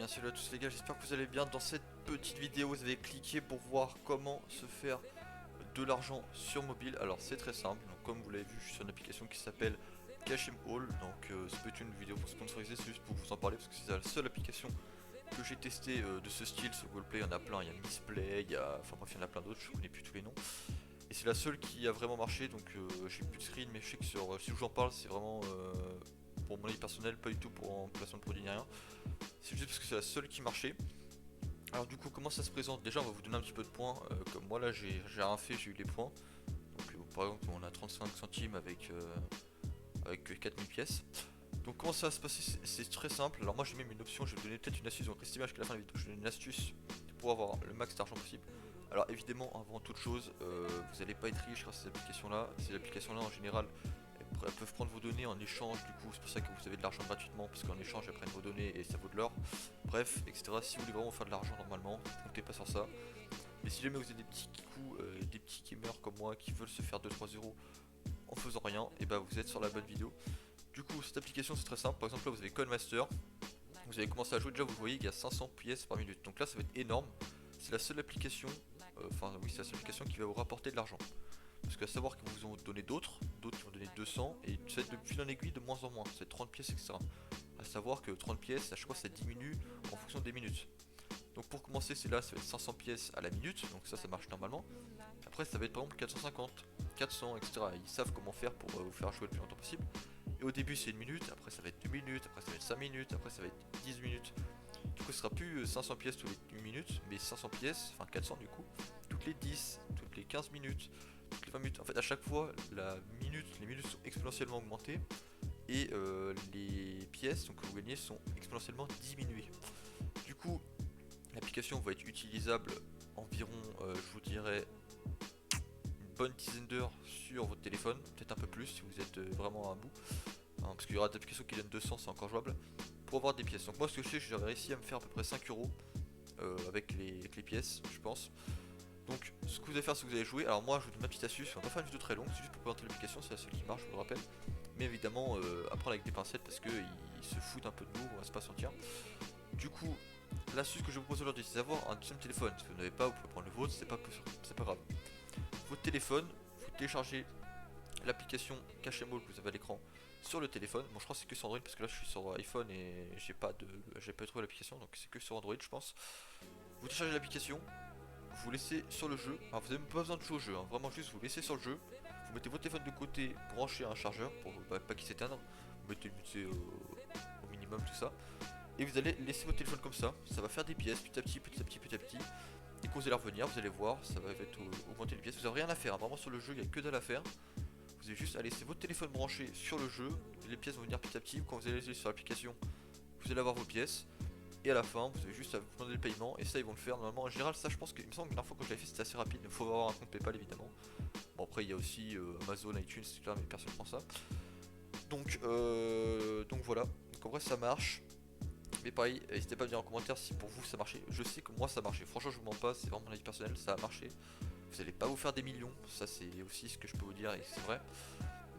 bien salut à tous les gars, j'espère que vous allez bien. Dans cette petite vidéo vous avez cliqué pour voir comment se faire de l'argent sur mobile. Alors c'est très simple, donc comme vous l'avez vu je suis sur une application qui s'appelle Cash All. Donc c'est pas une vidéo pour sponsoriser, c'est juste pour vous en parler parce que c'est la seule application que j'ai testé de ce style. Sur Google Play il y en a plein, il y a Missplay, il y a... enfin bref il y en a plein d'autres, je connais plus tous les noms. Et c'est la seule qui a vraiment marché, donc j'ai plus de screen, mais je sais que sur, si j'en parle c'est vraiment pour mon avis personnel, pas du tout pour en placement de produit ni rien. C'est juste parce que c'est la seule qui marchait. Alors du coup comment ça se présente? Déjà on va vous donner un petit peu de points, comme moi là j'ai rien fait, j'ai eu les points. Donc par exemple on a 35 centimes avec 4000 pièces. Donc comment ça va se passer? C'est très simple. Alors moi j'ai même une option, je vais vous donner peut-être une astuce, donc restez bien jusqu'à la fin de la vidéo, je vais donner une astuce pour avoir le max d'argent possible. Alors évidemment avant toute chose, vous n'allez pas être riche grâce à cette application là. Ces applications là en général elles peuvent prendre vos données en échange, du coup c'est pour ça que vous avez de l'argent gratuitement, parce qu'en échange elles prennent vos données et ça vaut de l'or. Bref, etc. Si vous voulez vraiment faire de l'argent normalement, comptez pas sur ça. Mais si jamais vous avez des petits coups, des petits gamers comme moi qui veulent se faire 2-3 euros en faisant rien, et bah vous êtes sur la bonne vidéo. Du coup cette application c'est très simple, par exemple là vous avez Coinmaster, vous avez commencé à jouer, déjà vous voyez qu'il y a 500 pièces par minute, donc là ça va être énorme. C'est la seule application, enfin oui c'est la seule application qui va vous rapporter de l'argent. Parce qu'à savoir que vous ont donné d'autres qui vont donner 200 et ça va être de fil en aiguille de moins en moins, c'est 30 pièces etc. À savoir que 30 pièces à chaque fois ça diminue en fonction des minutes. Donc pour commencer c'est là, ça va être 500 pièces à la minute, donc ça marche normalement. Après ça va être par exemple 450, 400 etc. Ils savent comment faire pour vous faire jouer le plus longtemps possible. Et au début c'est 1 minute, après ça va être 2 minutes, après ça va être 5 minutes, après ça va être 10 minutes. Du coup ce sera plus 500 pièces toutes les 1 minute, mais 500 pièces, enfin 400 du coup, toutes les 10, toutes les 15 minutes, toutes les 20 minutes. En fait à chaque fois les minutes sont exponentiellement augmentées et les pièces donc, que vous gagnez sont exponentiellement diminuées. Du coup l'application va être utilisable environ je vous dirais une bonne dizaine d'heures sur votre téléphone, peut-être un peu plus si vous êtes vraiment à bout, hein, parce qu'il y aura des applications qui donnent 200, c'est encore jouable, pour avoir des pièces. Donc moi ce que je sais, j'ai réussi à me faire à peu près 5 euros avec les pièces je pense. Donc ce que vous allez faire, c'est que vous allez jouer. Alors moi je vous donne ma petite astuce, on va pas faire une vidéo très longue, c'est juste pour présenter l'application, c'est la seule qui marche, je vous le rappelle. Mais évidemment apprendre avec des pincettes parce qu'ils se foutent un peu de nous, on va se pas sentir. Du coup l'astuce que je vous propose aujourd'hui c'est d'avoir un deuxième téléphone. Si vous n'avez pas, vous pouvez prendre le vôtre, c'est pas grave. Votre téléphone, vous téléchargez l'application Cash All que vous avez à l'écran sur le téléphone. Bon je crois que c'est que sur Android parce que là je suis sur iPhone et j'ai pas trouvé l'application, donc c'est que sur Android je pense. Vous téléchargez l'application, vous laissez sur le jeu, alors vous n'avez même pas besoin de jouer au jeu, hein. Vraiment juste vous laissez sur le jeu, vous mettez votre téléphone de côté, branchez un chargeur pour pas qu'il s'éteigne, vous mettez le budget au minimum tout ça, et vous allez laisser votre téléphone comme ça va faire des pièces petit à petit, petit à petit, petit à petit, et quand vous allez revenir, vous allez voir, ça va être augmenter les pièces, vous n'avez rien à faire, hein. Vraiment sur le jeu il n'y a que dalle à faire, vous avez juste à laisser votre téléphone branché sur le jeu, et les pièces vont venir petit à petit, quand vous allez laisser sur l'application, vous allez avoir vos pièces. Et à la fin, vous avez juste à vous demander le paiement et ça ils vont le faire normalement. En général, ça je pense qu'il me semble que la dernière fois que je l'avais fait c'était assez rapide. Il faut avoir un compte PayPal évidemment. Bon après il y a aussi Amazon, iTunes, etc. Mais personne ne prend ça. Donc voilà. Donc en vrai ça marche. Mais pareil, n'hésitez pas à me dire en commentaire si pour vous ça marchait. Je sais que moi ça marchait. Franchement je vous mens pas, c'est vraiment mon avis personnel, ça a marché. Vous allez pas vous faire des millions, ça c'est aussi ce que je peux vous dire et c'est vrai.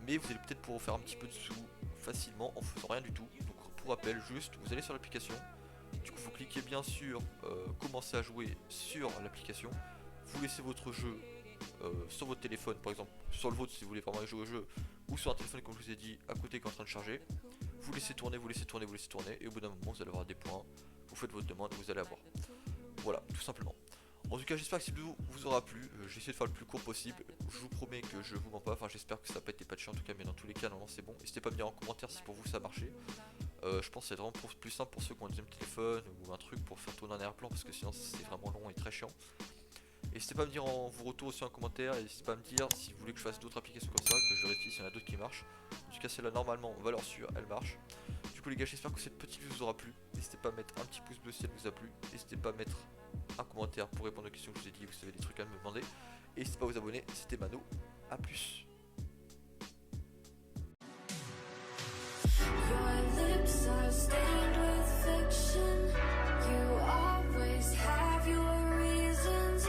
Mais vous allez peut-être pouvoir faire un petit peu de sous facilement en faisant rien du tout. Donc pour rappel, juste vous allez sur l'application. Du coup vous cliquez bien sur commencer à jouer sur l'application, vous laissez votre jeu sur votre téléphone par exemple, sur le vôtre si vous voulez vraiment jouer au jeu, ou sur un téléphone comme je vous ai dit à côté qui est en train de charger, vous laissez tourner, vous laissez tourner, vous laissez tourner, et au bout d'un moment vous allez avoir des points, vous faites votre demande et vous allez avoir. Voilà, tout simplement. En tout cas j'espère que cette vidéo vous aura plu, j'ai essayé de faire le plus court possible, je vous promets que je vous mens pas, enfin j'espère que ça n'a pas été patché en tout cas, mais dans tous les cas normalement c'est bon. N'hésitez pas à me dire en commentaire si pour vous ça a marché. Je pense que c'est vraiment plus simple pour ceux qui ont un deuxième téléphone ou un truc pour faire tourner un arrière-plan parce que sinon c'est vraiment long et très chiant. N'hésitez pas à me dire en vos retours aussi en commentaire, et n'hésitez pas à me dire si vous voulez que je fasse d'autres applications comme ça, que je vérifie s'il y en a d'autres qui marchent. En tout cas celle-là normalement, valeur sûre, elle marche. Du coup les gars j'espère que cette petite vidéo vous aura plu. N'hésitez pas à mettre un petit pouce bleu si elle vous a plu. N'hésitez pas à mettre un commentaire pour répondre aux questions que je vous ai dit, vous avez des trucs à me demander. Et n'hésitez pas à vous abonner, c'était Mano, à plus. Your lips are stained with fiction. You always have your reasons.